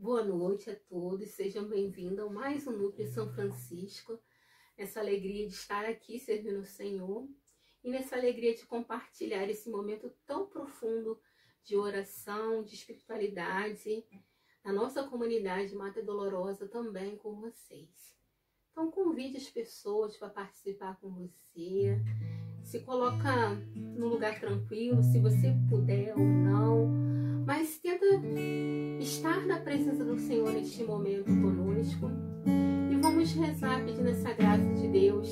Boa noite a todos, sejam bem-vindos a mais um Núcleo São Francisco. Essa alegria de estar aqui servindo o Senhor e nessa alegria de compartilhar esse momento tão profundo de oração, de espiritualidade, na nossa comunidade Mata Dolorosa também com vocês. Então convide as pessoas para participar com você, se coloca num lugar tranquilo, se você puder ou não, mas tenta estar na presença do Senhor neste momento conosco e vamos rezar pedindo essa graça de Deus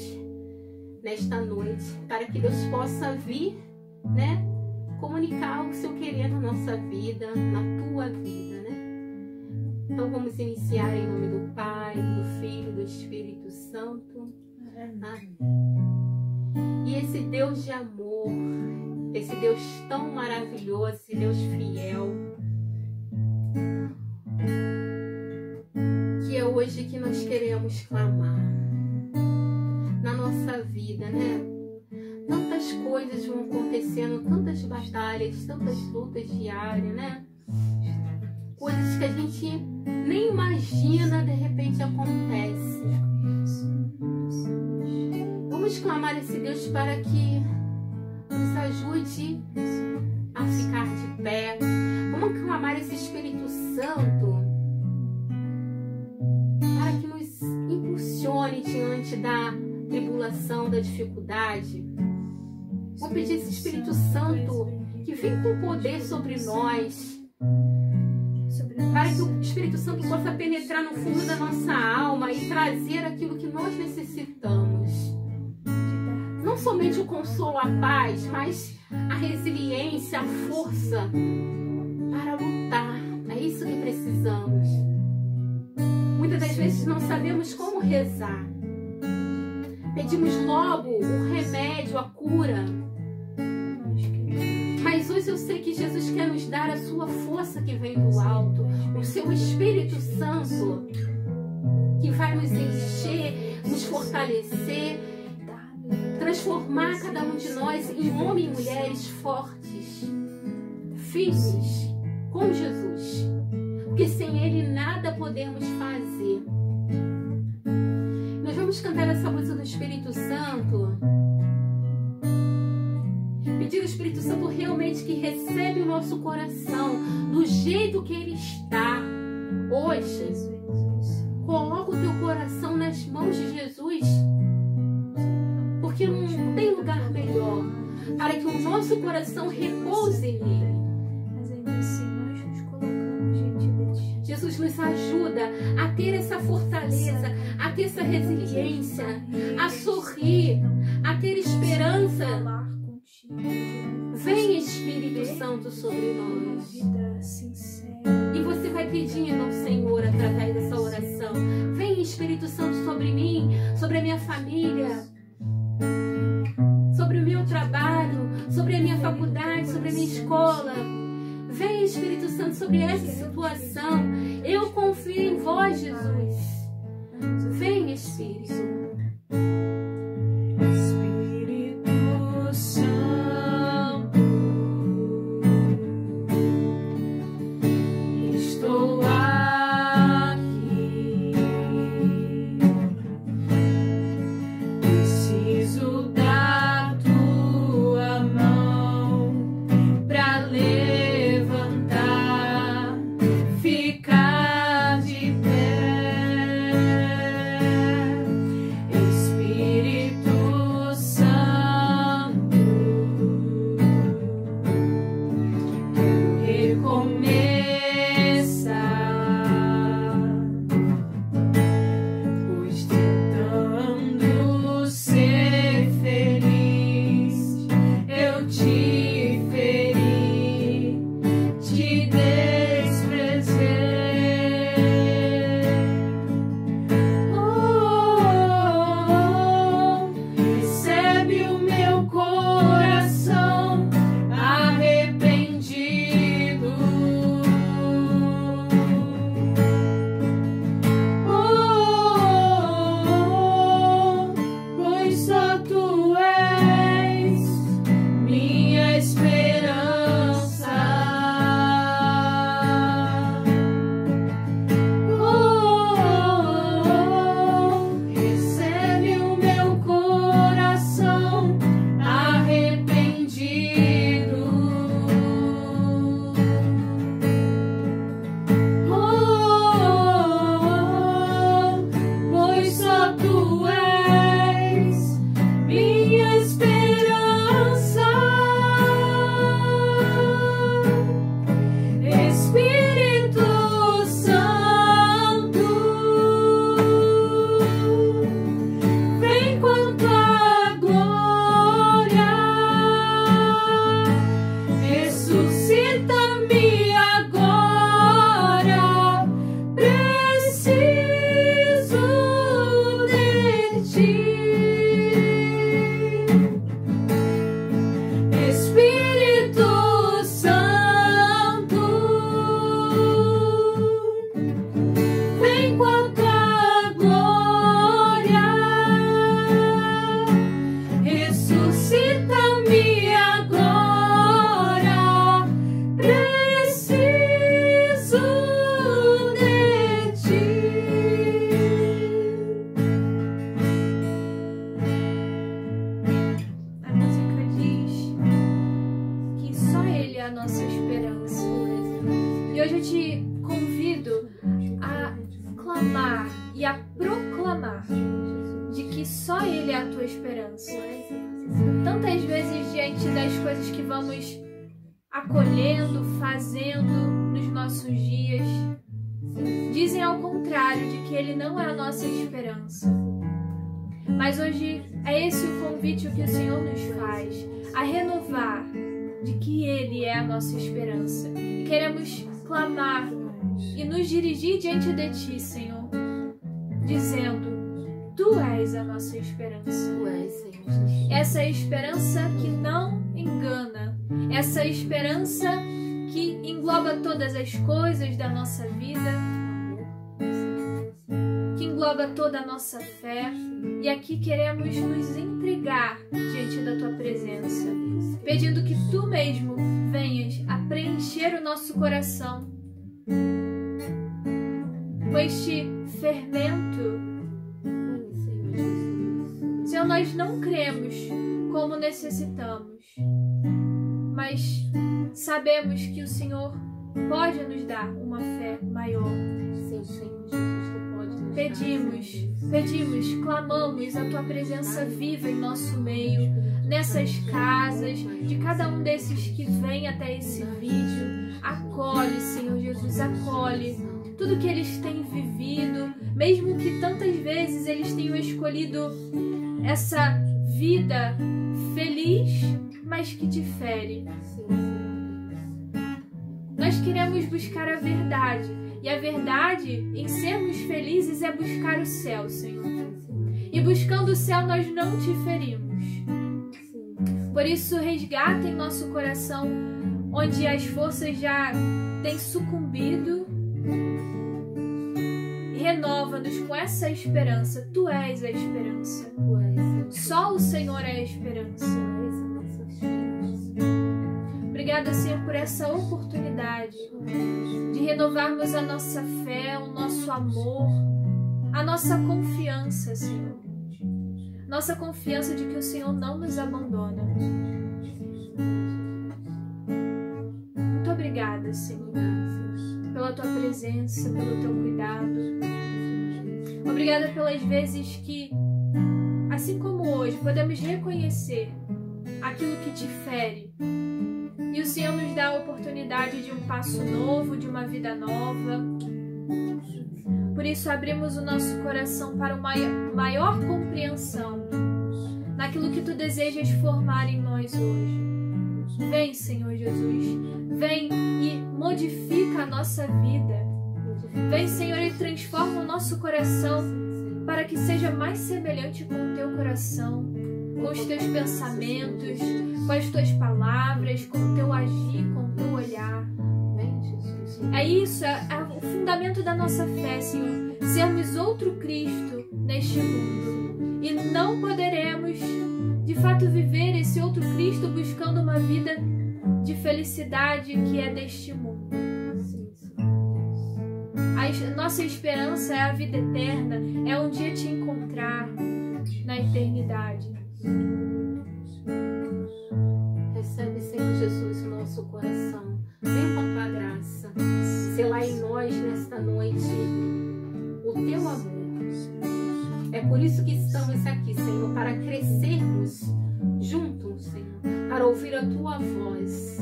nesta noite, para que Deus possa vir, comunicar o seu querer na nossa vida, na tua vida, Então vamos iniciar em nome do Pai, do Filho e do Espírito Santo. Amém. E esse Deus de amor, esse Deus tão maravilhoso, esse Deus fiel, que é hoje que nós queremos clamar na nossa vida, Tantas coisas vão acontecendo, tantas batalhas, tantas lutas diárias, Coisas que a gente nem imagina, de repente acontece. Vamos clamar esse Deus para que nos ajude a ficar de pé. Vamos clamar esse Espírito Santo para que nos impulsione diante da tribulação, da dificuldade. Vou pedir esse Espírito Santo que vem com poder sobre nós, para que o Espírito Santo possa penetrar no fundo da nossa alma e trazer aquilo que nós necessitamos. Não somente o consolo, a paz, mas a resiliência, a força para lutar. É isso que precisamos. Muitas das vezes não sabemos como rezar. Pedimos logo o remédio, a cura. Mas hoje eu sei que Jesus quer nos dar a sua força que vem do alto, o seu Espírito Santo, que vai nos encher, nos fortalecer, transformar cada um de nós em homens e mulheres fortes, firmes, com Jesus, porque sem Ele nada podemos fazer. Nós vamos cantar essa música do Espírito Santo, pedir ao Espírito Santo realmente que recebe o nosso coração do jeito que ele está hoje. Coloca o teu coração nas mãos de Jesus, porque não tem lugar melhor para que o nosso coração repouse nele. Jesus nos ajuda a ter essa fortaleza, a ter essa resiliência, a sorrir, a ter esperança. Vem Espírito Santo sobre nós. E você vai pedindo ao Senhor através dessa oração. Vem Espírito Santo sobre mim, sobre a minha família, sobre o meu trabalho, sobre a minha faculdade, sobre a minha escola. Vem Espírito Santo sobre essa situação. Eu confio em vós, Jesus. Vem Espírito. Ficar de pé. a tua esperança. Tantas vezes, diante das coisas que vamos acolhendo, fazendo nos nossos dias, dizem ao contrário, de que Ele não é a nossa esperança. Mas hoje é esse o convite que o Senhor nos faz, a renovar de que Ele é a nossa esperança. E queremos clamar e nos dirigir diante de Ti, Senhor, dizendo: Tu és a nossa esperança. Tu és, Senhor. Essa esperança que não engana, essa esperança que engloba todas as coisas da nossa vida, que engloba toda a nossa fé. E aqui queremos nos entregar diante da Tua presença, pedindo que Tu mesmo venhas a preencher o nosso coração com este fermento. Senhor, nós não cremos como necessitamos, mas sabemos que o Senhor pode nos dar uma fé maior. Sim, Senhor Jesus, Tu pode nos Pedimos, clamamos a Tua presença viva em nosso meio, nessas casas, de cada um desses que vem até esse vídeo. Acolhe, Senhor Jesus, acolhe tudo que eles têm vivido, mesmo que tantas vezes eles tenham escolhido essa vida feliz, mas que difere. Nós queremos buscar a verdade, e a verdade em sermos felizes é buscar o céu, Senhor. E buscando o céu nós não te ferimos. Por isso, resgata em nosso coração onde as forças já têm sucumbido e renova-nos com essa esperança. Tu és a esperança. Só o Senhor é a esperança. Obrigada, Senhor, por essa oportunidade de renovarmos a nossa fé, o nosso amor, a nossa confiança, Senhor. Nossa confiança de que o Senhor não nos abandona. Muito obrigada, Senhor, pela Tua presença, pelo Teu cuidado. Obrigada pelas vezes que, assim como hoje, podemos reconhecer aquilo que te fere. E o Senhor nos dá a oportunidade de um passo novo, de uma vida nova. Por isso, abrimos o nosso coração para uma maior compreensão naquilo que Tu desejas formar em nós hoje. Vem, Senhor Jesus, vem e modifica a nossa vida. Vem, Senhor, e transforma o nosso coração para que seja mais semelhante com o Teu coração, com os Teus pensamentos, com as Tuas palavras, com o Teu agir, com o Teu olhar. É isso, é o fundamento da nossa fé, Senhor, sermos outro Cristo neste mundo. E não poderemos, de fato, viver esse outro Cristo buscando uma vida de felicidade que é deste mundo. A nossa esperança é a vida eterna, é um dia te encontrar na eternidade. Recebe, Senhor Jesus, o nosso coração. Vem com a Tua graça. Selar em nós, nesta noite, o Teu amor. É por isso que estamos aqui, Senhor, para crescermos juntos, Senhor, para ouvir a Tua voz.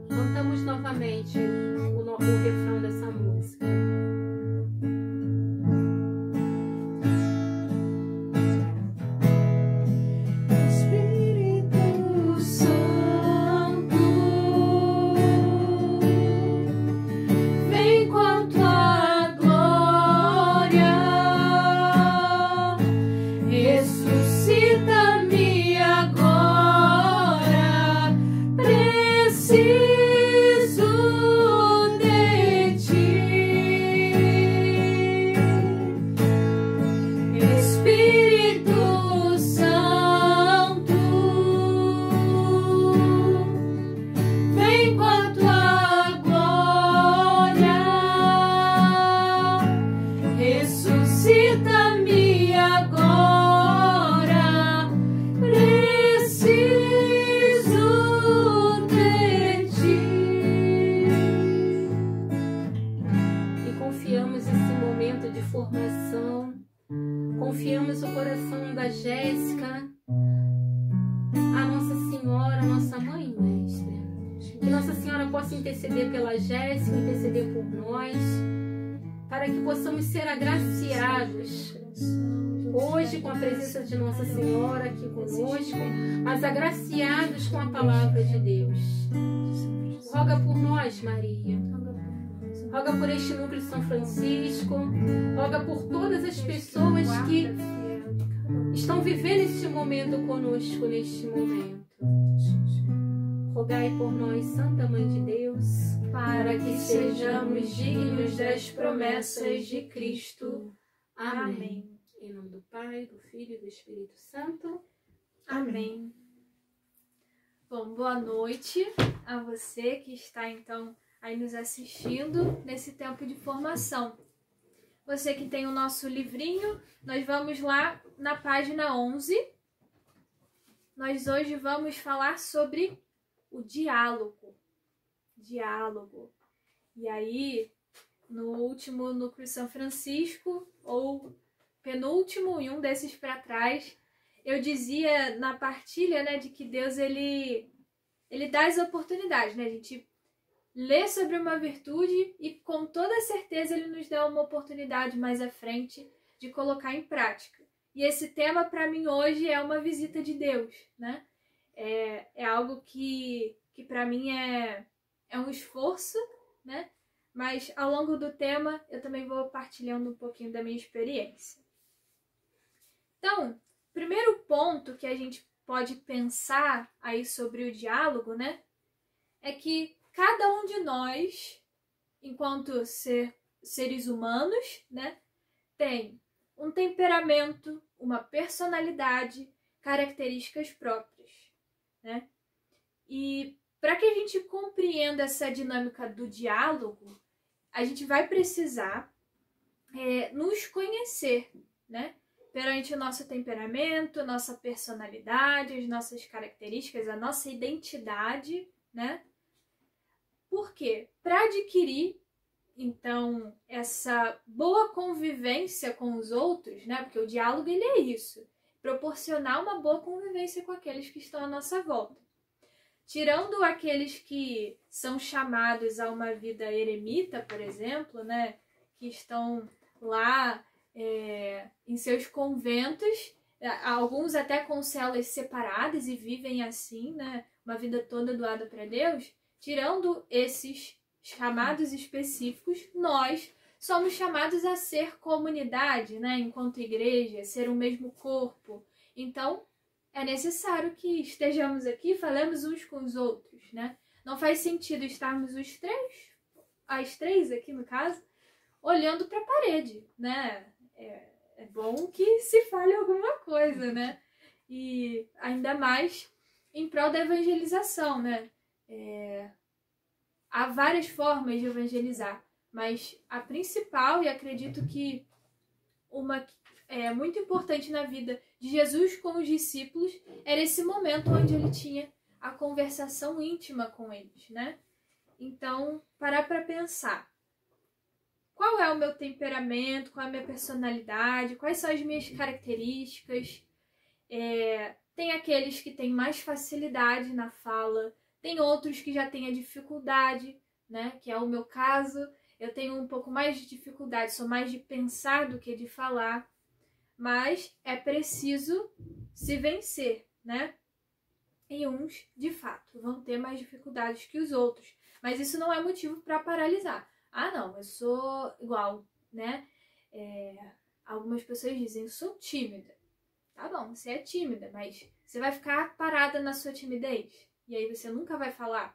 Cantamos novamente o refrão dessa música. Confiamos o coração da Jéssica, a Nossa Senhora, a nossa mãe, mestre. Que Nossa Senhora possa interceder pela Jéssica, interceder por nós, para que possamos ser agraciados hoje com a presença de Nossa Senhora aqui conosco, mas agraciados com a palavra de Deus. Roga por nós, Maria. Roga por este núcleo de São Francisco. Roga por todas as pessoas que estão vivendo este momento conosco neste momento. Rogai por nós, Santa Mãe de Deus, para que sejamos dignos das promessas de Cristo. Amém. Em nome do Pai, do Filho e do Espírito Santo. Amém. Bom, boa noite a você que está então aí nos assistindo nesse tempo de formação. Você que tem o nosso livrinho, nós vamos lá na página 11. Nós hoje vamos falar sobre o diálogo. Diálogo. E aí, no último núcleo São Francisco, ou penúltimo e um desses para trás, eu dizia na partilha, né, de que Deus ele dá as oportunidades, né? A gente lê sobre uma virtude e com toda certeza ele nos dá uma oportunidade mais à frente de colocar em prática. E esse tema para mim hoje é uma visita de Deus, né? É algo que para mim é um esforço, né? Mas ao longo do tema eu também vou partilhando um pouquinho da minha experiência. Então, primeiro ponto que a gente pode pensar aí sobre o diálogo, né? É que cada um de nós, enquanto seres humanos, né, tem um temperamento, uma personalidade, características próprias, né? E para que a gente compreenda essa dinâmica do diálogo, a gente vai precisar nos conhecer, né? Perante o nosso temperamento, nossa personalidade, as nossas características, a nossa identidade, né? Por quê? Para adquirir, então, essa boa convivência com os outros, né? Porque o diálogo, ele é isso. Proporcionar uma boa convivência com aqueles que estão à nossa volta. Tirando aqueles que são chamados a uma vida eremita, por exemplo, né? Que estão lá em seus conventos, alguns até com celas separadas e vivem assim, né? Uma vida toda doada para Deus. Tirando esses chamados específicos, nós somos chamados a ser comunidade, né? Enquanto igreja, ser o mesmo corpo. Então, é necessário que estejamos aqui e falemos uns com os outros, né? Não faz sentido estarmos as três aqui no caso, olhando para a parede, né? É bom que se fale alguma coisa, né? E ainda mais em prol da evangelização, né? Há várias formas de evangelizar, mas a principal, e acredito que uma muito importante na vida de Jesus com os discípulos, era esse momento onde ele tinha a conversação íntima com eles, né? Então, parar para pensar. Qual é o meu temperamento? Qual é a minha personalidade? Quais são as minhas características? Tem aqueles que têm mais facilidade na fala, tem outros que já têm a dificuldade, né? Que é o meu caso. Eu tenho um pouco mais de dificuldade, sou mais de pensar do que de falar. Mas é preciso se vencer, né? E uns, de fato, vão ter mais dificuldades que os outros. Mas isso não é motivo para paralisar. Ah, não, eu sou igual, né? Algumas pessoas dizem, eu sou tímida. Tá bom, você é tímida, mas você vai ficar parada na sua timidez. E aí você nunca vai falar.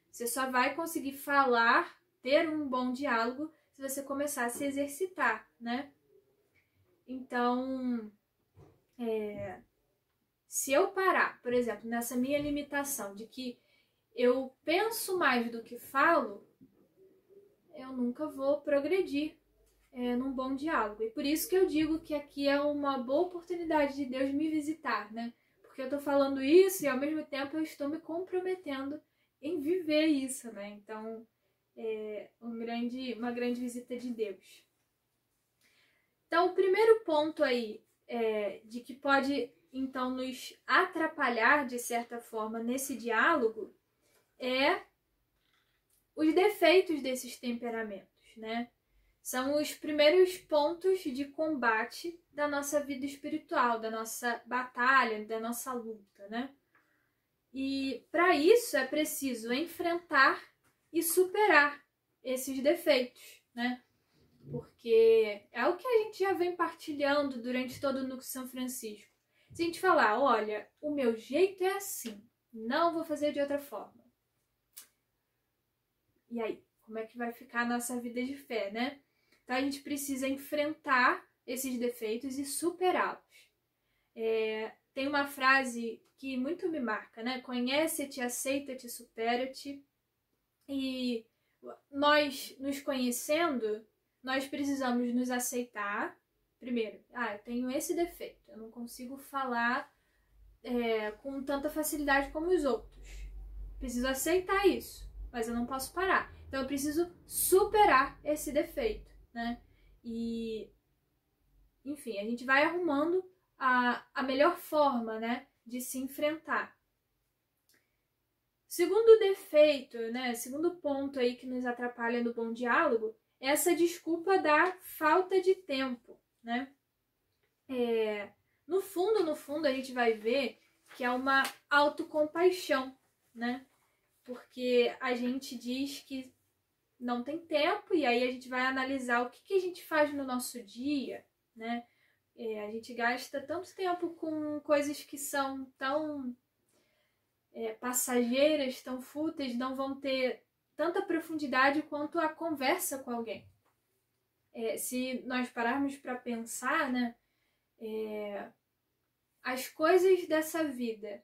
Você só vai conseguir falar, ter um bom diálogo, se você começar a se exercitar, né? Então, se eu parar, por exemplo, nessa minha limitação de que eu penso mais do que falo, eu nunca vou progredir num bom diálogo. E por isso que eu digo que aqui é uma boa oportunidade de Deus me visitar, né? Porque eu tô falando isso e ao mesmo tempo eu estou me comprometendo em viver isso, né? Então, uma grande visita de Deus. Então, o primeiro ponto aí de que pode, então, nos atrapalhar, de certa forma, nesse diálogo, é os defeitos desses temperamentos, né? São os primeiros pontos de combate da nossa vida espiritual, da nossa batalha, da nossa luta, né? E para isso é preciso enfrentar e superar esses defeitos, né? Porque é o que a gente já vem partilhando durante todo o Núcleo São Francisco. Se a gente falar, olha, o meu jeito é assim, não vou fazer de outra forma. E aí, como é que vai ficar a nossa vida de fé, né? Então a gente precisa enfrentar esses defeitos e superá-los. Tem uma frase que muito me marca, né? Conhece-te, aceita-te, supera-te. E nós, nos conhecendo, nós precisamos nos aceitar. Primeiro, eu tenho esse defeito, eu não consigo falar com tanta facilidade como os outros. Preciso aceitar isso, mas eu não posso parar. Então eu preciso superar esse defeito, né? E, enfim, a gente vai arrumando a melhor forma, né, de se enfrentar. Segundo defeito, né, segundo ponto aí que nos atrapalha no bom diálogo, é essa desculpa da falta de tempo, né? No fundo, a gente vai ver que é uma autocompaixão, né? Porque a gente diz que não tem tempo e aí a gente vai analisar o que a gente faz no nosso dia, né? A gente gasta tanto tempo com coisas que são tão passageiras, tão fúteis, não vão ter tanta profundidade quanto a conversa com alguém. Se nós pararmos para pensar, né, as coisas dessa vida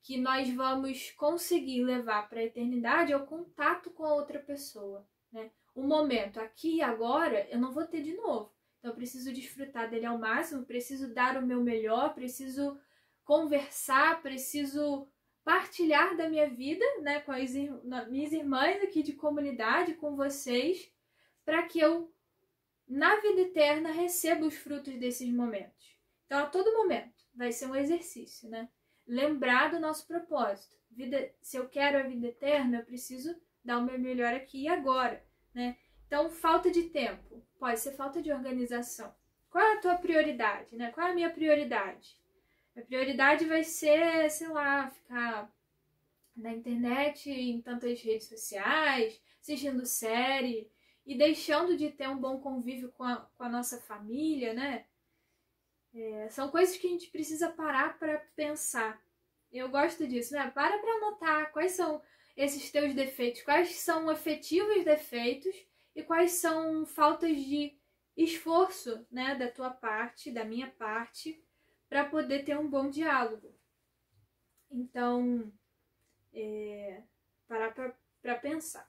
que nós vamos conseguir levar para a eternidade é o contato com a outra pessoa, né? O momento aqui e agora eu não vou ter de novo. Então eu preciso desfrutar dele ao máximo, preciso dar o meu melhor, preciso conversar, preciso partilhar da minha vida, né, com as minhas irmãs aqui de comunidade, com vocês, para que eu, na vida eterna, receba os frutos desses momentos. Então, a todo momento, vai ser um exercício, né? Lembrar do nosso propósito. Se eu quero a vida eterna, eu preciso dar o meu melhor aqui e agora, né? Então, falta de tempo. Pode ser falta de organização. Qual é a tua prioridade, né? Qual é a minha prioridade? A prioridade vai ser, sei lá, ficar na internet, em tantas redes sociais, assistindo série e deixando de ter um bom convívio com a nossa família, né? São coisas que a gente precisa parar para pensar. Eu gosto disso, né? Para anotar quais são esses teus defeitos, quais são efetivos defeitos e quais são faltas de esforço, né, da tua parte, da minha parte, para poder ter um bom diálogo. Então, parar para pensar.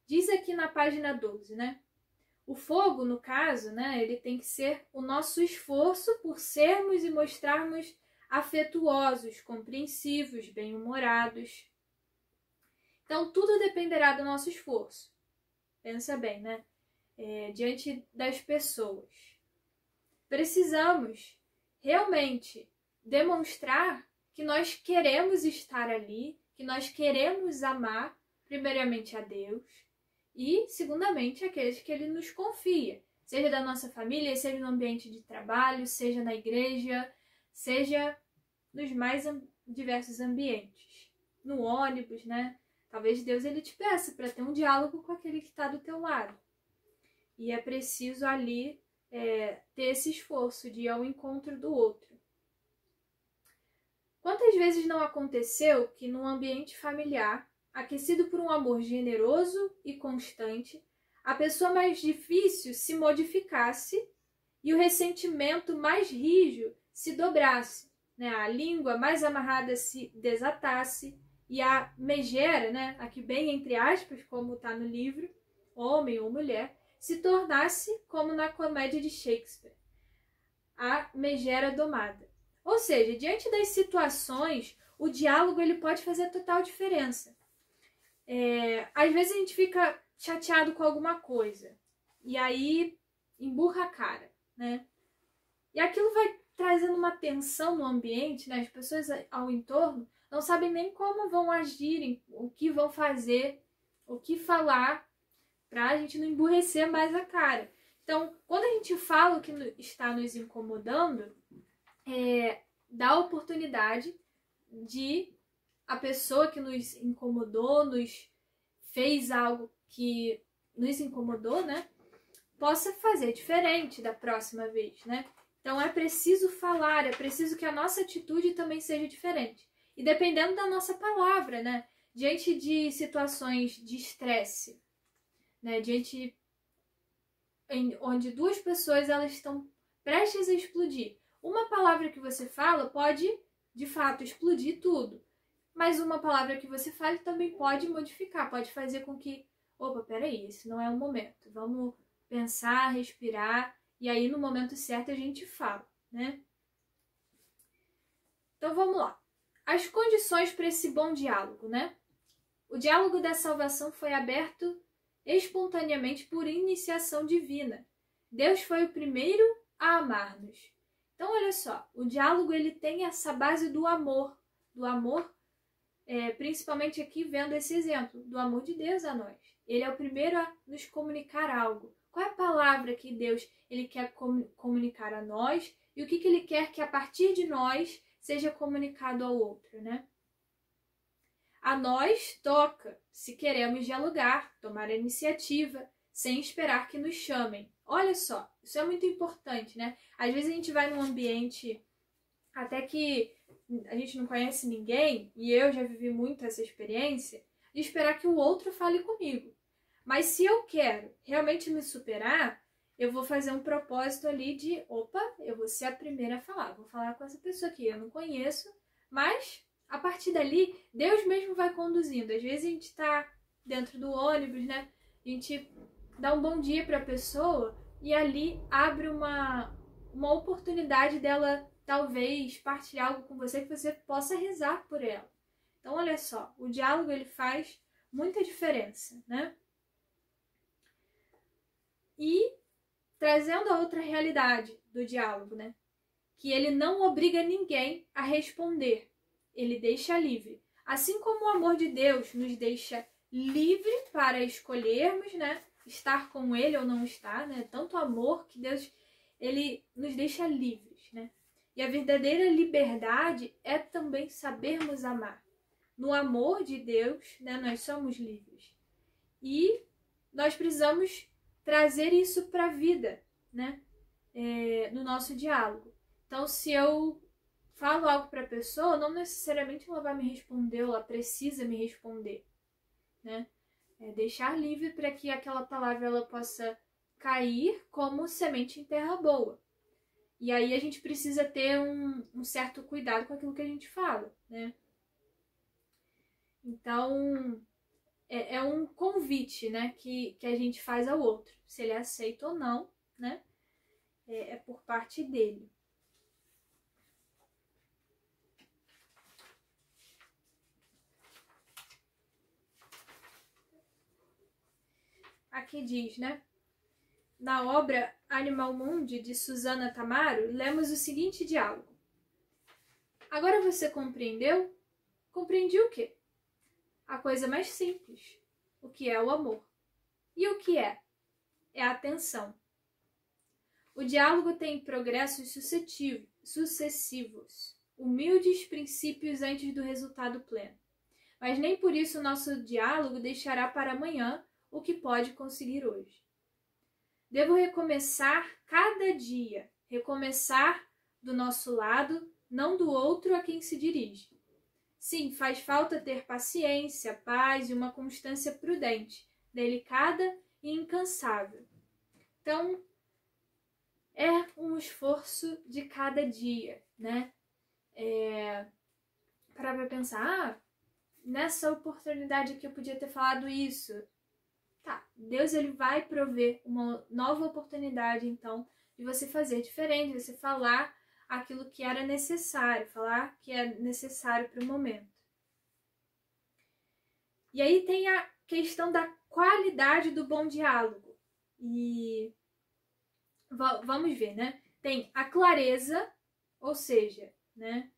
Diz aqui na página 12, né? O fogo, no caso, né, ele tem que ser o nosso esforço por sermos e mostrarmos afetuosos, compreensivos, bem-humorados. Então, tudo dependerá do nosso esforço. Pensa bem, né? Diante das pessoas. Precisamos realmente demonstrar que nós queremos estar ali, que nós queremos amar, primeiramente, a Deus e, segundamente, aqueles que Ele nos confia, seja da nossa família, seja no ambiente de trabalho, seja na igreja, seja nos mais diversos ambientes. No ônibus, né? Talvez Deus ele te peça para ter um diálogo com aquele que está do teu lado. E é preciso ali ter esse esforço de ir ao encontro do outro. Quantas vezes não aconteceu que num ambiente familiar, aquecido por um amor generoso e constante, a pessoa mais difícil se modificasse e o ressentimento mais rijo se dobrasse, né? A língua mais amarrada se desatasse e a megera, né? Aqui bem entre aspas, como está no livro, homem ou mulher, se tornasse como na comédia de Shakespeare, a megera domada. Ou seja, diante das situações, o diálogo ele pode fazer total diferença. Às vezes a gente fica chateado com alguma coisa. E aí, emburra a cara, né? E aquilo vai trazendo uma tensão no ambiente, né? As pessoas ao entorno não sabem nem como vão agir, o que vão fazer, o que falar, pra gente não emburrecer mais a cara. Então, quando a gente fala o que está nos incomodando, dá a oportunidade de a pessoa que nos incomodou, nos fez algo que nos incomodou, né? Possa fazer diferente da próxima vez, né? Então é preciso falar, é preciso que a nossa atitude também seja diferente. E dependendo da nossa palavra, né? Diante de situações de estresse, né? Onde duas pessoas elas estão prestes a explodir. Uma palavra que você fala pode, de fato, explodir tudo. Mas uma palavra que você fale também pode modificar, pode fazer com que, opa, peraí, esse não é o momento. Vamos pensar, respirar, e aí no momento certo a gente fala, né? Então vamos lá. As condições para esse bom diálogo, né? O diálogo da salvação foi aberto espontaneamente por iniciação divina. Deus foi o primeiro a amar-nos. Então, olha só, o diálogo ele tem essa base do amor, principalmente aqui vendo esse exemplo, do amor de Deus a nós. Ele é o primeiro a nos comunicar algo. Qual é a palavra que Deus ele quer comunicar a nós e o que ele quer que a partir de nós seja comunicado ao outro, né? A nós toca, se queremos dialogar, tomar a iniciativa, sem esperar que nos chamem. Olha só, isso é muito importante, né? Às vezes a gente vai num ambiente até que a gente não conhece ninguém, e eu já vivi muito essa experiência, de esperar que o outro fale comigo. Mas se eu quero realmente me superar, eu vou fazer um propósito ali de, opa, eu vou ser a primeira a falar. Vou falar com essa pessoa que eu não conheço, mas a partir dali, Deus mesmo vai conduzindo. Às vezes a gente está dentro do ônibus, né? A gente dá um bom dia para a pessoa e ali abre uma oportunidade dela talvez partilhar algo com você que você possa rezar por ela. Então, olha só, o diálogo ele faz muita diferença, né? E trazendo a outra realidade do diálogo, né? Que ele não obriga ninguém a responder, ele deixa livre. Assim como o amor de Deus nos deixa livre para escolhermos, né? Estar com ele ou não estar, né? Tanto amor que Deus ele nos deixa livres, né? E a verdadeira liberdade é também sabermos amar. No amor de Deus, né, nós somos livres. E nós precisamos trazer isso para a vida, né? No nosso diálogo. Então, se eu falo algo para a pessoa, não necessariamente ela vai me responder, ou ela precisa me responder, né? Deixar livre para que aquela palavra ela possa cair como semente em terra boa. E aí a gente precisa ter um certo cuidado com aquilo que a gente fala, né? Então, é um convite, né, que a gente faz ao outro. Se ele aceita ou não, né? É por parte dele. Aqui diz, né? Na obra Animal Mundi, de Susana Tamaro, lemos o seguinte diálogo. Agora você compreendeu? Compreendi o quê? A coisa mais simples. O que é o amor? E o que é? É a atenção. O diálogo tem progressos sucessivos, humildes princípios antes do resultado pleno. Mas nem por isso o nosso diálogo deixará para amanhã o que pode conseguir hoje. Devo recomeçar cada dia, recomeçar do nosso lado, não do outro a quem se dirige. Sim, faz falta ter paciência, paz e uma constância prudente, delicada e incansável. Então, é um esforço de cada dia, né? Para pensar, nessa oportunidade aqui eu podia ter falado isso. Tá, Deus ele vai prover uma nova oportunidade, então, de você fazer diferente, de você falar aquilo que era necessário, falar que é necessário para o momento. E aí tem a questão da qualidade do bom diálogo. E vamos ver, né? Tem a clareza, ou seja, né?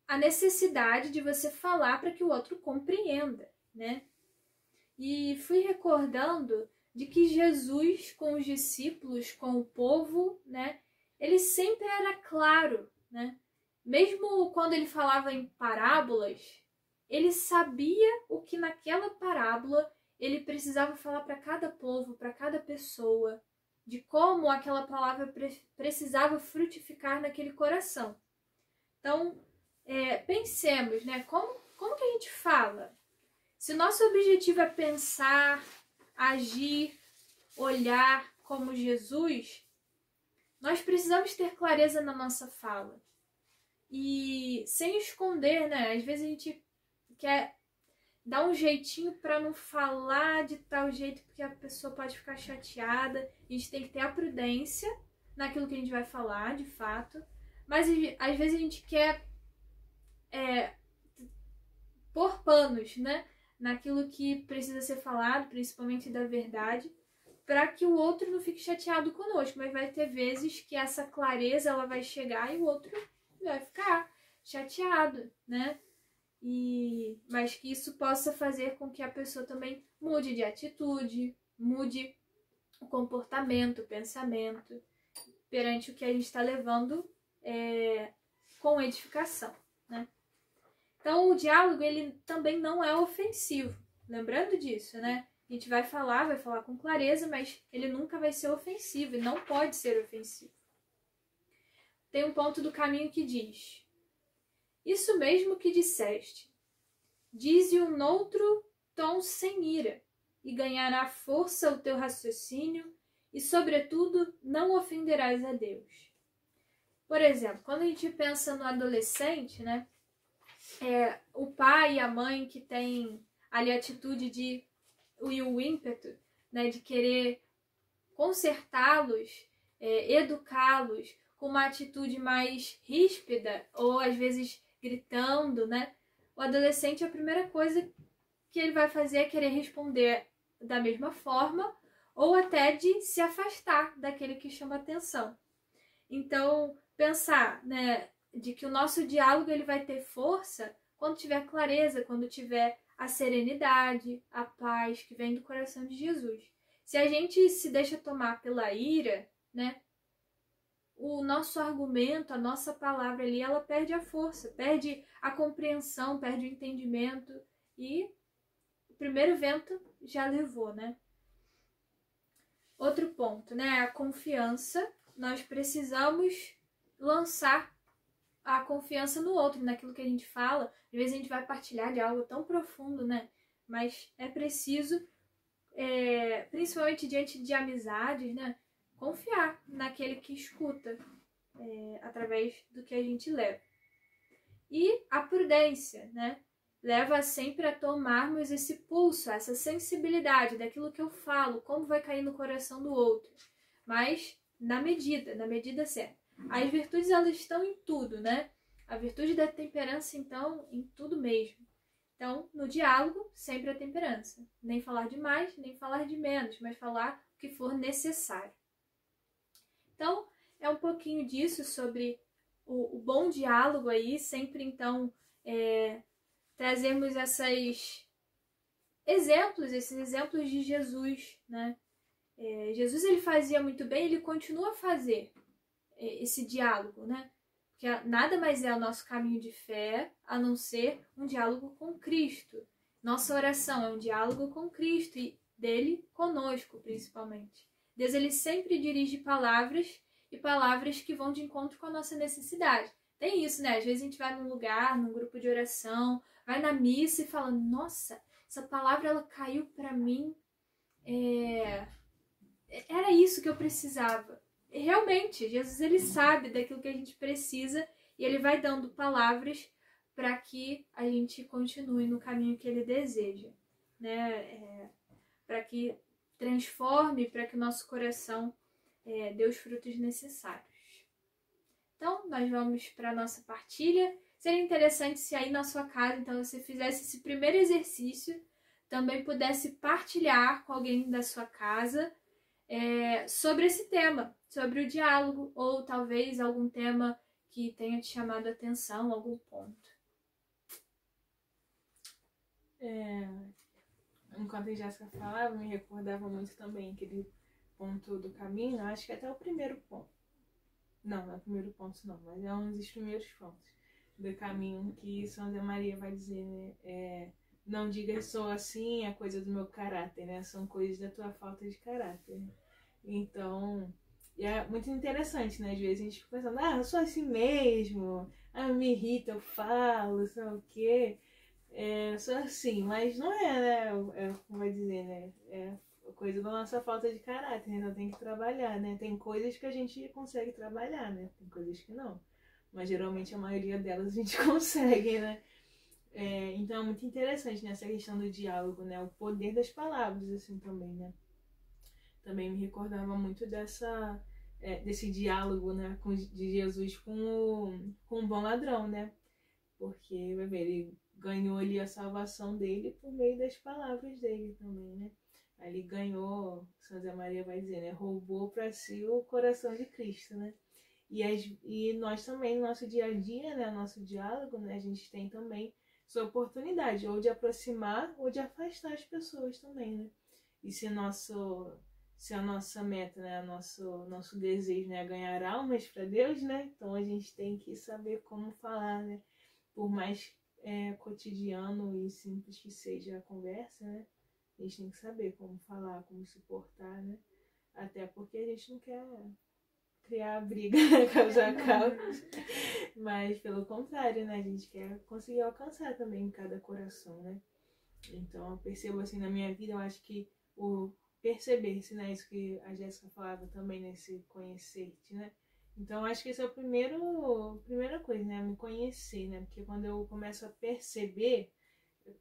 A necessidade de você falar para que o outro compreenda, né? E fui recordando de que Jesus, com os discípulos, com o povo, né? Ele sempre era claro, né? Mesmo quando ele falava em parábolas, ele sabia o que naquela parábola ele precisava falar para cada povo, para cada pessoa, de como aquela palavra precisava frutificar naquele coração. Então, pensemos, né? Como que a gente fala? Se o nosso objetivo é pensar, agir, olhar como Jesus, nós precisamos ter clareza na nossa fala. E sem esconder, né? Às vezes a gente quer dar um jeitinho para não falar de tal jeito, porque a pessoa pode ficar chateada. A gente tem que ter a prudência naquilo que a gente vai falar, de fato. Mas às vezes a gente quer pôr panos, né? Naquilo que precisa ser falado, principalmente da verdade, para que o outro não fique chateado conosco. Mas vai ter vezes que essa clareza ela vai chegar e o outro vai ficar chateado, né? Mas que isso possa fazer com que a pessoa também mude de atitude, mude o comportamento, o pensamento perante o que a gente está levando com edificação, né? Então, o diálogo, ele também não é ofensivo. Lembrando disso, né? A gente vai falar com clareza, mas ele nunca vai ser ofensivo e não pode ser ofensivo. Tem um ponto do caminho que diz: isso mesmo que disseste, dize-o noutro tom sem ira, e ganhará força o teu raciocínio, e, sobretudo, não ofenderás a Deus. Por exemplo, quando a gente pensa no adolescente, né? O pai e a mãe que tem ali a atitude e o ímpeto, né, de querer consertá-los, educá-los com uma atitude mais ríspida ou às vezes gritando, né? O adolescente, a primeira coisa que ele vai fazer é querer responder da mesma forma ou até de se afastar daquele que chama atenção. Então, pensar, né, de que o nosso diálogo ele vai ter força quando tiver clareza, quando tiver a serenidade, a paz que vem do coração de Jesus. Se a gente se deixa tomar pela ira, né, o nosso argumento, a nossa palavra ali, ela perde a força, perde a compreensão, perde o entendimento e o primeiro vento já levou, né? Outro ponto, né, a confiança. Nós precisamos lançar a confiança no outro, naquilo que a gente fala. Às vezes a gente vai partilhar de algo tão profundo, né? Mas é preciso, principalmente diante de amizades, né? Confiar naquele que escuta, através do que a gente leva. E a prudência, né? Leva sempre a tomarmos esse pulso, essa sensibilidade daquilo que eu falo, como vai cair no coração do outro. Mas na medida certa. As virtudes, elas estão em tudo, né? A virtude da temperança, então, em tudo mesmo. Então, no diálogo, sempre a temperança. Nem falar de mais, nem falar de menos, mas falar o que for necessário. Então, é um pouquinho disso sobre o bom diálogo aí, sempre, então, trazermos esses exemplos de Jesus, né? Jesus, ele fazia muito bem, ele continua a fazer esse diálogo, né? Porque nada mais é o nosso caminho de fé a não ser um diálogo com Cristo. Nossa oração é um diálogo com Cristo e dele conosco, principalmente. Deus, ele sempre dirige palavras e palavras que vão de encontro com a nossa necessidade. Tem isso, né? Às vezes a gente vai num lugar, num grupo de oração, vai na missa e fala, nossa, essa palavra ela caiu para mim, era isso que eu precisava. E realmente, Jesus, ele sabe daquilo que a gente precisa e ele vai dando palavras para que a gente continue no caminho que ele deseja, né? Para que transforme, para que o nosso coração dê os frutos necessários. Então, nós vamos para a nossa partilha. Seria interessante se aí na sua casa, então, você fizesse esse primeiro exercício, também pudesse partilhar com alguém da sua casa, sobre esse tema, sobre o diálogo, ou talvez algum tema que tenha te chamado a atenção, algum ponto. Enquanto a Jéssica falava, me recordava muito também aquele ponto do caminho, acho que até o primeiro ponto. Não é o primeiro ponto não, mas é um dos primeiros pontos do caminho que São José Maria vai dizer, né? Não diga sou assim, é coisa do meu caráter, né? São coisas da tua falta de caráter. Então, é muito interessante, né? Às vezes a gente fica pensando, eu sou assim mesmo, me irrita, eu falo, sei lá o quê. Sou assim, mas não é, né? Como vai dizer, né? É coisa da nossa falta de caráter, né? Então tem que trabalhar, né? Tem coisas que a gente consegue trabalhar, né? Tem coisas que não. Mas geralmente a maioria delas a gente consegue, né? Então é muito interessante nessa questão do diálogo, né? O poder das palavras, assim, também, né? Também me recordava muito desse diálogo, né? De Jesus com o bom ladrão, né? Porque, vai ver, ele ganhou ali a salvação dele por meio das palavras dele também, né? Ali ganhou, São José Maria vai dizer, né? Roubou para si o coração de Cristo, né? E nós também, no nosso dia a dia, né? Nosso diálogo, né? A gente tem também essa oportunidade, ou de aproximar ou de afastar as pessoas também, né? E se a nossa meta, né? Nosso desejo, né? É ganhar almas para Deus, né? Então a gente tem que saber como falar, né? Por mais cotidiano e simples que seja a conversa, né? A gente tem que saber como falar, como se portar, né? Até porque a gente não quer criar briga, causar caos. Mas, pelo contrário, né? A gente quer conseguir alcançar também em cada coração, né? Então, eu percebo assim na minha vida, eu acho que o perceber-se, né? Isso que a Jéssica falava também, nesse conhecer-te, né? Então, acho que esse é a primeira coisa, né? Me conhecer, né? Porque quando eu começo a perceber,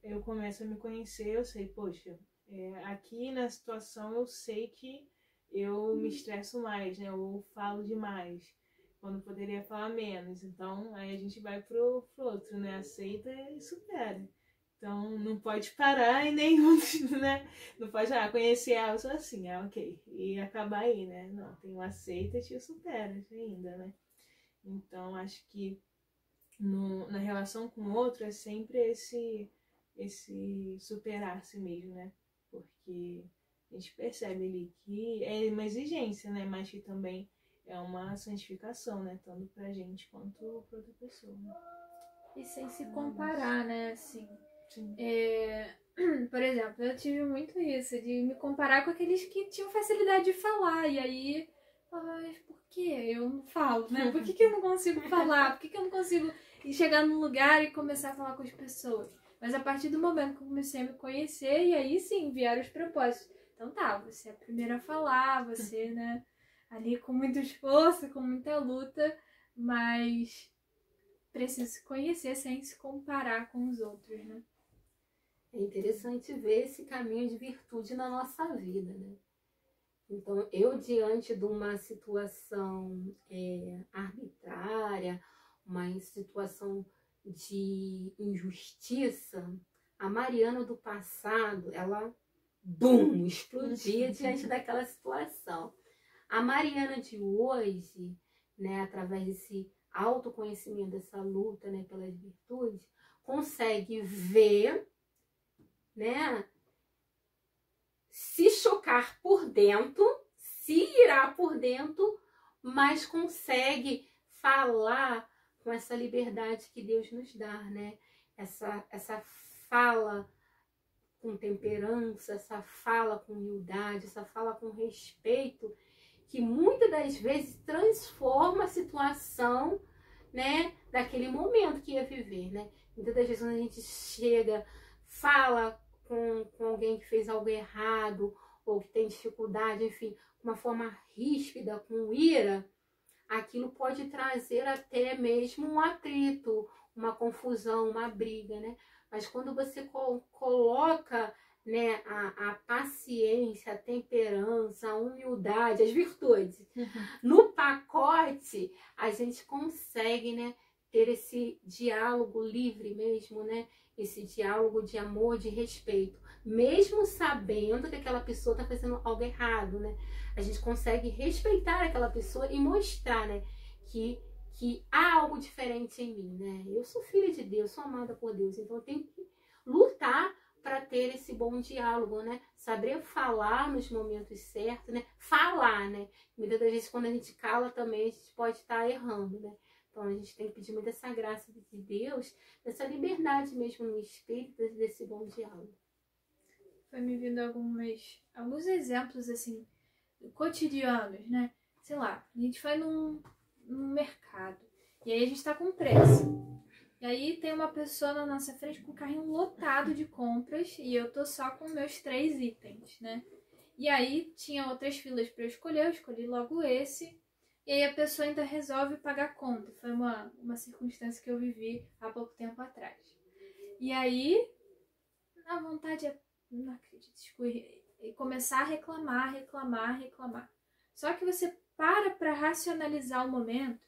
eu começo a me conhecer, eu sei, poxa, aqui na situação eu sei que eu me estresso mais, né? Eu falo demais, quando poderia falar menos. Então, aí a gente vai pro outro, né? Aceita e supera. Então, não pode parar em nenhum, né? Não pode, conhecer, eu sou assim, ok. E acabar aí, né? Não, tem o aceita e te supera ainda, né? Então, acho que na relação com o outro é sempre esse superar-se mesmo, né? Porque a gente percebe ali que é uma exigência, né? Mas que também é uma santificação, né? Tanto pra gente quanto pra outra pessoa, né? E sem se comparar, né? Assim, sim. Por exemplo, eu tive muito isso, de me comparar com aqueles que tinham facilidade de falar. E aí, mas por que eu não falo, né? Por que eu não consigo falar? Por que eu não consigo chegar num lugar e começar a falar com as pessoas? Mas a partir do momento que eu comecei a me conhecer, e aí sim, vieram os propósitos. Então tá, você é a primeira a falar, você, né, ali com muito esforço, com muita luta, mas precisa se conhecer sem se comparar com os outros, né? É interessante ver esse caminho de virtude na nossa vida, né? Então, eu diante de uma situação arbitrária, uma situação de injustiça, a Mariana do passado, ela, explodia diante daquela situação. A Mariana de hoje, né, através desse autoconhecimento, dessa luta, né, pelas virtudes, consegue ver, né, se chocar por dentro, se irar por dentro, mas consegue falar com essa liberdade que Deus nos dá, né? Essa fala com temperança, essa fala com humildade, essa fala com respeito, que muitas das vezes transforma a situação, né, daquele momento que ia viver, né? Muitas das vezes quando a gente chega, fala com alguém que fez algo errado ou que tem dificuldade, enfim, uma forma ríspida, com ira, aquilo pode trazer até mesmo um atrito, uma confusão, uma briga, né? Mas quando você coloca, né, a paciência, a temperança, a humildade, as virtudes no pacote, a gente consegue, né, ter esse diálogo livre mesmo, né? Esse diálogo de amor, de respeito. mesmo sabendo que aquela pessoa está fazendo algo errado, né? A gente consegue respeitar aquela pessoa e mostrar, né, que há algo diferente em mim, né? Eu sou filha de Deus, sou amada por Deus, então eu tenho que lutar para ter esse bom diálogo, né? Saber falar nos momentos certos, né? Falar, né? Muitas das vezes quando a gente cala também a gente pode estar errando, né? Então a gente tem que pedir muito essa graça de Deus, dessa liberdade mesmo no espírito, desse bom diálogo. Foi me vindo alguns exemplos assim cotidianos, né? Sei lá, a gente vai num mercado e aí a gente tá com pressa. E aí tem uma pessoa na nossa frente com um carrinho lotado de compras e eu tô só com meus 3 itens, né? E aí tinha outras filas para eu escolhi logo esse. E aí a pessoa ainda resolve pagar a conta. Foi uma circunstância que eu vivi há pouco tempo atrás. E aí, a vontade é, não acredito, começar a reclamar. Só que você para racionalizar o momento,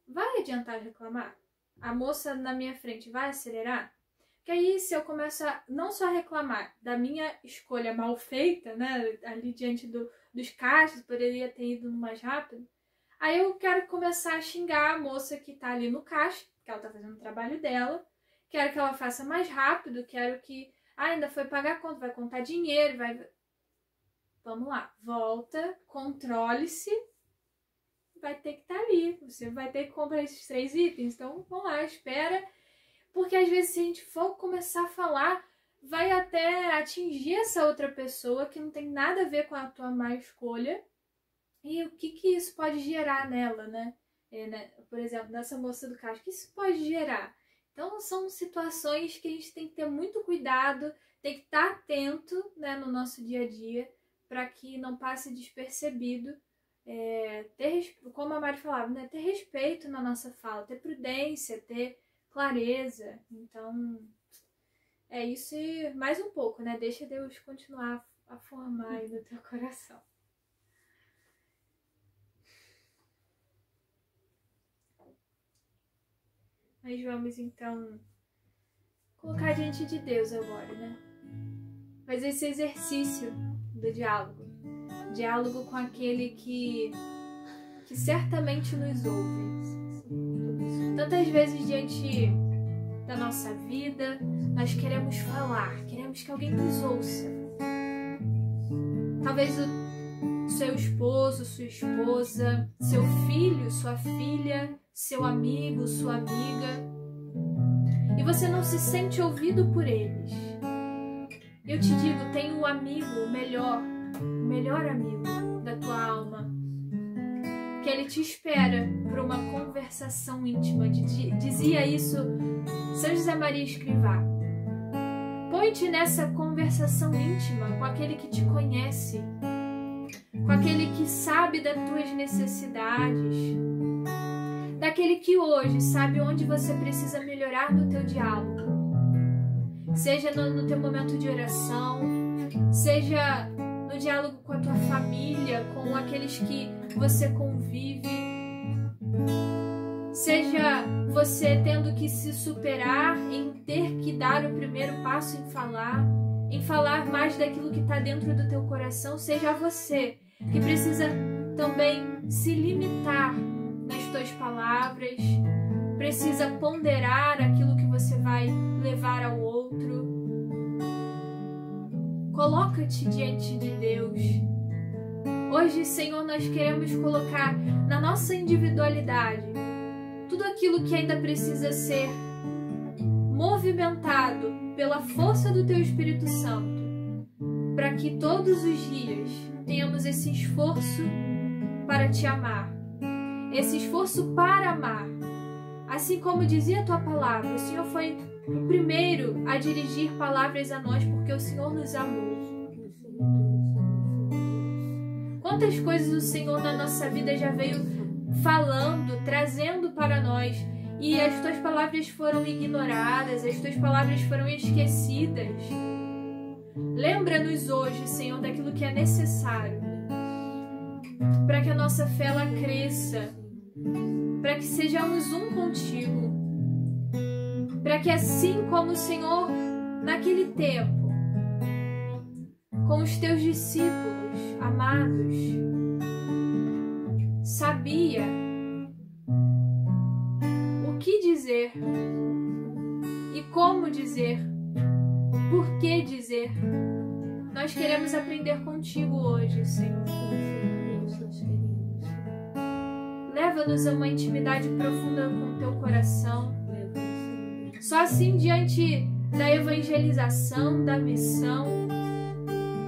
vai adiantar reclamar? A moça na minha frente vai acelerar? Porque aí se eu começo a não só reclamar da minha escolha mal feita, né, ali diante dos caixas, poderia ter ido mais rápido, aí eu quero começar a xingar a moça que tá ali no caixa, que ela tá fazendo o trabalho dela, quero que ela faça mais rápido, quero que ainda foi pagar a conta, vai contar dinheiro, vamos lá, volta, controle-se, vai ter que estar ali, você vai ter que comprar esses 3 itens, então vamos lá, espera, porque às vezes se a gente for começar a falar, vai até atingir essa outra pessoa que não tem nada a ver com a tua má escolha, e o que isso pode gerar nela, né? Por exemplo, nessa moça do caixa, o que isso pode gerar? Então são situações que a gente tem que ter muito cuidado, tem que estar atento, né, no nosso dia a dia, para que não passe despercebido. Como a Mari falava, né, ter respeito na nossa fala, ter prudência, ter clareza. Então, é isso e mais um pouco, né? Deixa Deus continuar a formar aí no teu coração. Nós vamos, então, colocar diante de Deus agora, né? Fazer esse exercício do diálogo. Diálogo com aquele que certamente nos ouve. Tantas vezes diante da nossa vida, nós queremos falar, queremos que alguém nos ouça. Talvez o seu esposo, sua esposa, seu filho, sua filha, seu amigo, sua amiga. E você não se sente ouvido por eles. Eu te digo, tem um amigo, o melhor amigo da tua alma, que ele te espera para uma conversação íntima. Dizia isso São José Maria Escrivá. Põe-te nessa conversação íntima com aquele que te conhece, com aquele que sabe das tuas necessidades, daquele que hoje sabe onde você precisa melhorar no teu diálogo. Seja no teu momento de oração, seja no diálogo com a tua família, com aqueles que você convive, seja você tendo que se superar em ter que dar o primeiro passo em falar mais daquilo que está dentro do teu coração, seja você que precisa também se limitar nas tuas palavras, precisa ponderar aquilo que você vai levar ao outro. Coloca-te diante de Deus. Hoje, Senhor, nós queremos colocar na nossa individualidade tudo aquilo que ainda precisa ser movimentado pela força do Teu Espírito Santo, para que todos os dias tenhamos esse esforço para Te amar, esse esforço para amar. Assim como dizia a Tua palavra, o Senhor foi o primeiro a dirigir palavras a nós porque o Senhor nos amou. Quantas coisas o Senhor na nossa vida já veio falando, trazendo para nós, e as Tuas palavras foram ignoradas, as Tuas palavras foram esquecidas. Lembra-nos hoje, Senhor, daquilo que é necessário para que a nossa fé ela cresça, para que sejamos um contigo, para que assim como o Senhor naquele tempo com os teus discípulos amados, sabia o que dizer e como dizer, por que dizer. Nós queremos aprender contigo hoje, Senhor. Leva-nos a uma intimidade profunda com o teu coração. Só assim, diante da evangelização, da missão,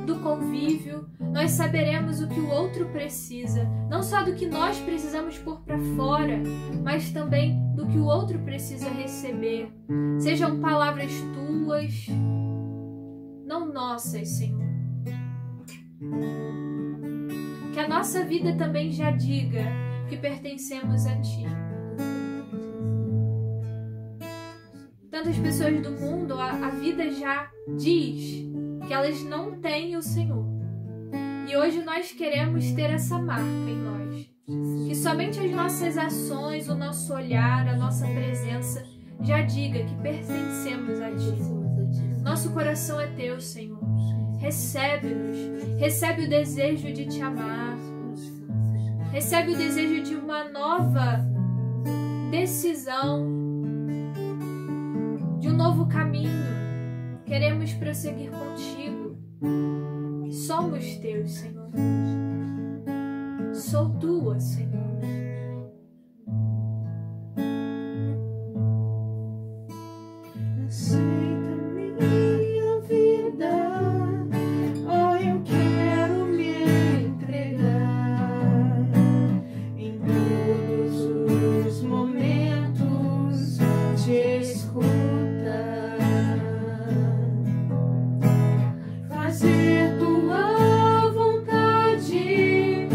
do convívio, nós saberemos o que o outro precisa. Não só do que nós precisamos pôr para fora, mas também do que o outro precisa receber. Sejam palavras tuas, não nossas, Senhor. Que a nossa vida também já diga que pertencemos a Ti. Tantas pessoas do mundo, a vida já diz que elas não têm o Senhor. E hoje nós queremos ter essa marca em nós. Que somente as nossas ações, o nosso olhar, a nossa presença já diga que pertencemos a Ti. Nosso coração é Teu, Senhor. Recebe-nos. Recebe o desejo de Te amar. Recebe o desejo de uma nova decisão, de um novo caminho. Queremos prosseguir contigo. Somos teus, Senhor. Sou tua, Senhor. Aceita minha vida, oh, eu quero me entregar em todos os momentos de escuta. Fazer tua vontade,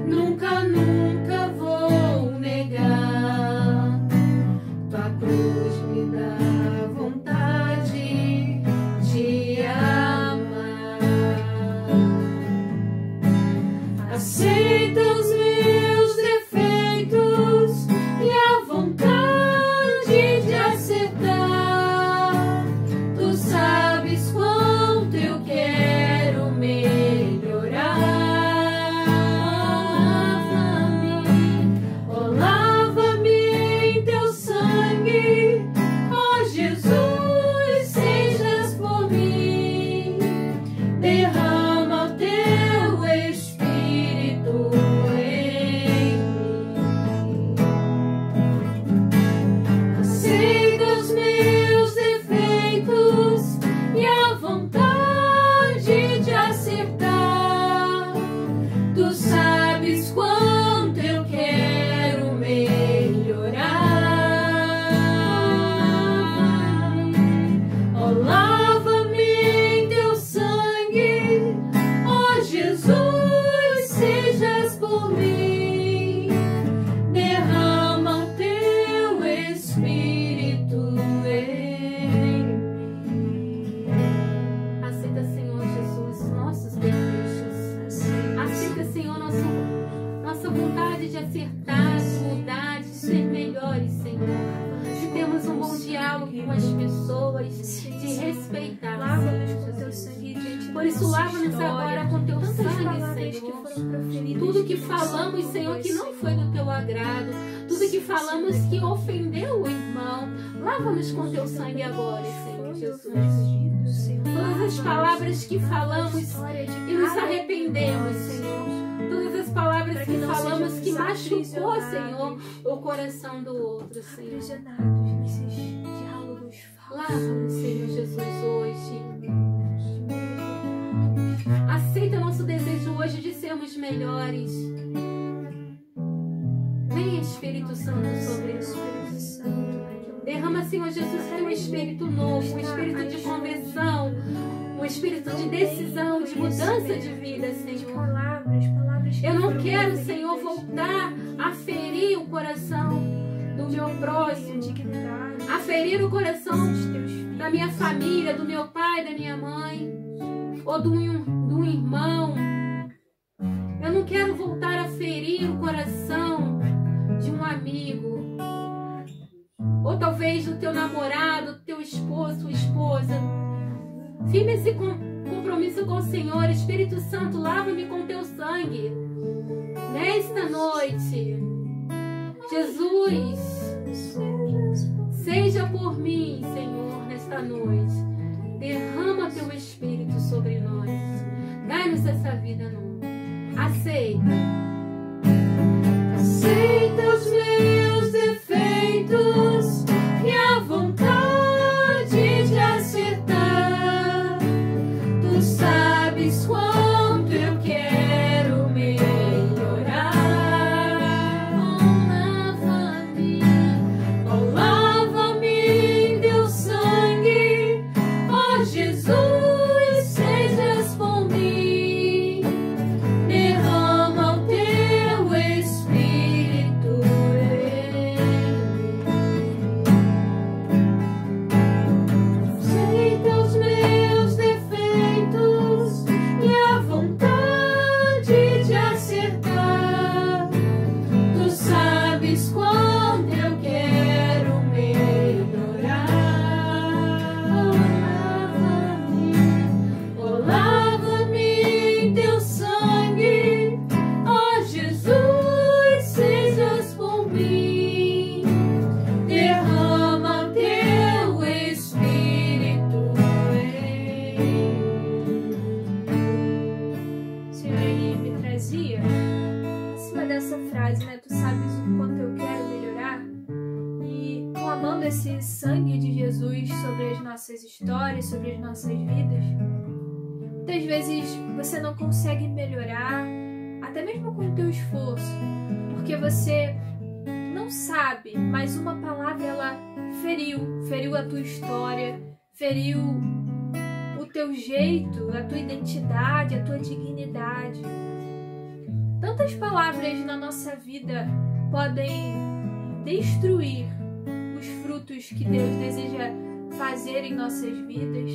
nunca, nunca vou negar. Tua cruz me dá vontade de amar. Aceita os meus defeitos e a vontade de acertar. Tu sabes quanto eu quero melhorar. Lava-me, oh, lava-me em teu sangue, ó Jesus, sejas por mim. Derrama o teu Espírito em mim. Aceita os meus defeitos e a vontade de acertar. Tu sabes quanto eu quero melhorar. Oh, lava-me em teu sangue, ó Jesus, sejas por mim. Derrama o teu Espírito em mim. Aceita, Senhor Jesus, nossos defeitos. Aceita, Senhor, nossa vontade de acertar, de mudar, de ser melhores, Senhor. De termos um bom diálogo com as pessoas, de respeitar, Lava-nos Senhor com teu Jesus. sangue diante da Por isso, nossa lava-nos história. agora com teu Tantas sangue, palavras que Senhor. foram proferidas Tudo que não falamos, são Senhor, tuas, que não foi do teu agrado, tudo que falamos que ofendeu o irmão, lava-nos com teu sangue agora, Senhor Jesus. Todas as palavras que falamos e nos arrependemos, Senhor. Todas as palavras que falamos que machucou, Senhor, o coração do outro, Senhor. Aprisionados nesses diálogos falsos. Lava-nos, Senhor Jesus, hoje. Aceita nosso desejo hoje de sermos melhores. Vem, Espírito Santo, sobre nós. Derrama, Senhor Jesus, teu Espírito novo, um Espírito de conversão, um Espírito de decisão, de mudança de vida, Senhor. Palavras que Eu não foram quero, proferidas Senhor, voltar a ferir o coração do meu próximo, dignidade, a ferir o coração dos teus filhos. da minha família, do meu pai, da minha mãe, ou do irmão. Eu não quero voltar a ferir o coração de um amigo, ou talvez do teu namorado, do teu esposo, tua esposa. Firme esse compromisso compromisso com o Senhor. Espírito Santo, lava-me com teu sangue. Nesta noite, Jesus, seja por mim, Senhor, nesta noite. Derrama teu Espírito sobre nós. Dá-nos essa vida nova. Aceita. Aceita os meus defeitos e a vontade de acertar. Tu sabes quanto eu quero melhorar. Oh, lava-me em teu sangue. Oh, Jesus, sejas por mim. Derrama o teu Espírito em mim. Aceita os meus defeitos e a vontade de acertar. Tu sabes quanto eu quero melhorar. Oh, lava-me em teu sangue. Oh, Jesus, sejas por mim. Derrama o teu Espírito em mim. Senhor, ele me trazia em cima dessa frase, né? Tu sabes o quanto eu quero melhorar. E clamando esse sangue de Jesus sobre as nossas histórias, sobre as nossas vidas. Muitas vezes você não consegue melhorar, até mesmo com o teu esforço, porque você não sabe, mas uma palavra ela feriu a tua história, feriu o teu jeito, a tua identidade, a tua dignidade. Tantas palavras na nossa vida podem destruir os frutos que Deus deseja fazer em nossas vidas.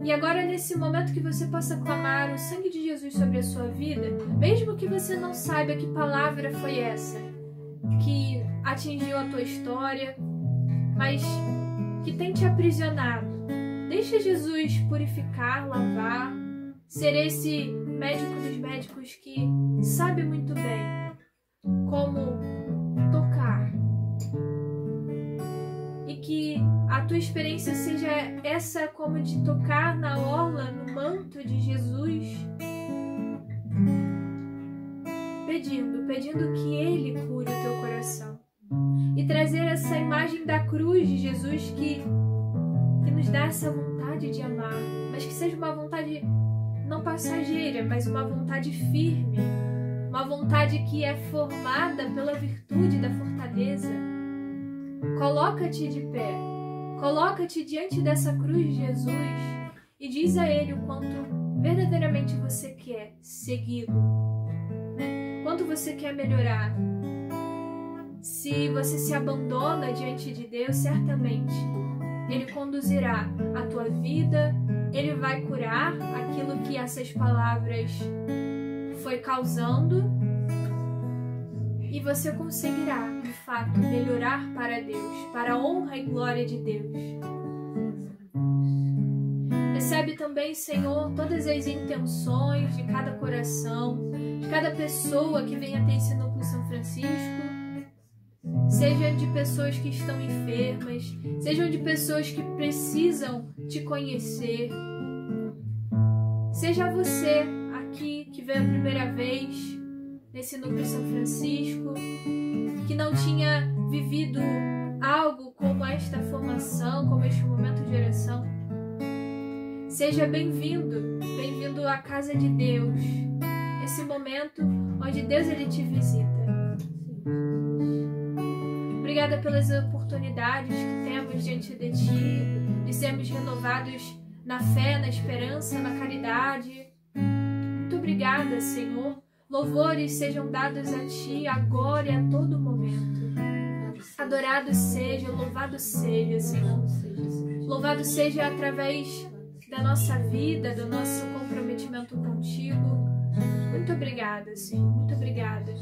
E agora, nesse momento, que você possa clamar o sangue de Jesus sobre a sua vida, mesmo que você não saiba que palavra foi essa que atingiu a tua história, mas que tem te aprisionado. Deixa Jesus purificar, lavar, ser esse médico dos médicos que sabe muito bem como tocar. E que a tua experiência seja essa, como de tocar na orla, no manto de Jesus, pedindo que Ele cure o teu coração. E trazer essa imagem da cruz de Jesus que nos dá essa vontade de amar, mas que seja uma vontade não passageira, mas uma vontade firme, uma vontade que é formada pela virtude da fortaleza. Coloca-te de pé, coloca-te diante dessa cruz de Jesus e diz a Ele o quanto verdadeiramente você quer segui-lo, né? Quanto você quer melhorar. Se você se abandona diante de Deus, certamente Ele conduzirá a tua vida, Ele vai curar aquilo que essas palavras foi causando e você conseguirá, de fato, melhorar para Deus, para a honra e glória de Deus. Recebe também, Senhor, todas as intenções de cada coração, de cada pessoa que vem até esse núcleo São Francisco, seja de pessoas que estão enfermas, sejam de pessoas que precisam te conhecer, seja você aqui que veio a primeira vez nesse núcleo São Francisco, que não tinha vivido algo como esta formação, como este momento de oração. Seja bem-vindo, bem-vindo à casa de Deus, esse momento onde Deus ele te visita. Obrigada pelas oportunidades que temos diante de Ti, de sermos renovados na fé, na esperança, na caridade. Muito obrigada, Senhor. Louvores sejam dados a Ti agora e a todo momento. Adorado seja, louvado seja, Senhor. Louvado seja através da nossa vida, do nosso comprometimento contigo. Muito obrigada, Senhor. Muito obrigada.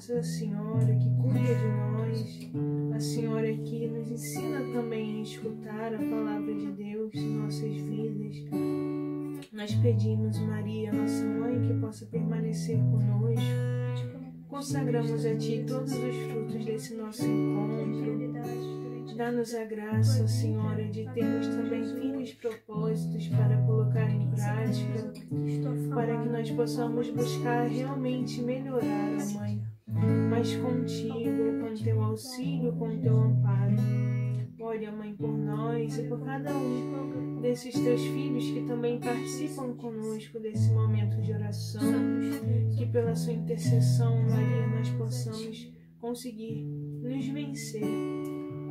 Nossa Senhora que cuida de nós, a Senhora que nos ensina também a escutar a palavra de Deus em nossas vidas. Nós pedimos, Maria, nossa Mãe, que possa permanecer conosco. Consagramos a Ti todos os frutos desse nosso encontro. Dá-nos a graça, Senhora, de termos também firmes propósitos para colocar em prática, para que nós possamos buscar realmente melhorar, Mãe, mas contigo, com Teu auxílio, com Teu amparo. Olha, Mãe, por nós e por cada um desses Teus filhos que também participam conosco desse momento de oração, que pela Sua intercessão, Maria, nós possamos conseguir nos vencer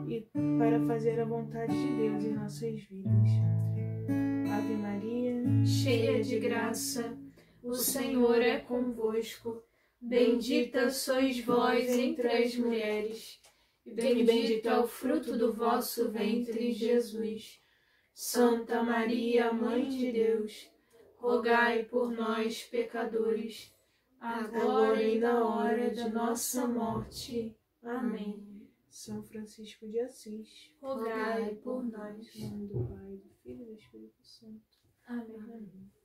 e para fazer a vontade de Deus em nossas vidas. Ave Maria, cheia de graça, o Senhor é convosco. Bendita sois vós entre as mulheres, e bendito é o fruto do vosso ventre, Jesus. Santa Maria, Mãe de Deus, rogai por nós, pecadores, agora e na hora de nossa morte. Amém. São Francisco de Assis, Rogai por nós. em nome do Pai, do Filho e do Espírito Santo. Amém. Amém.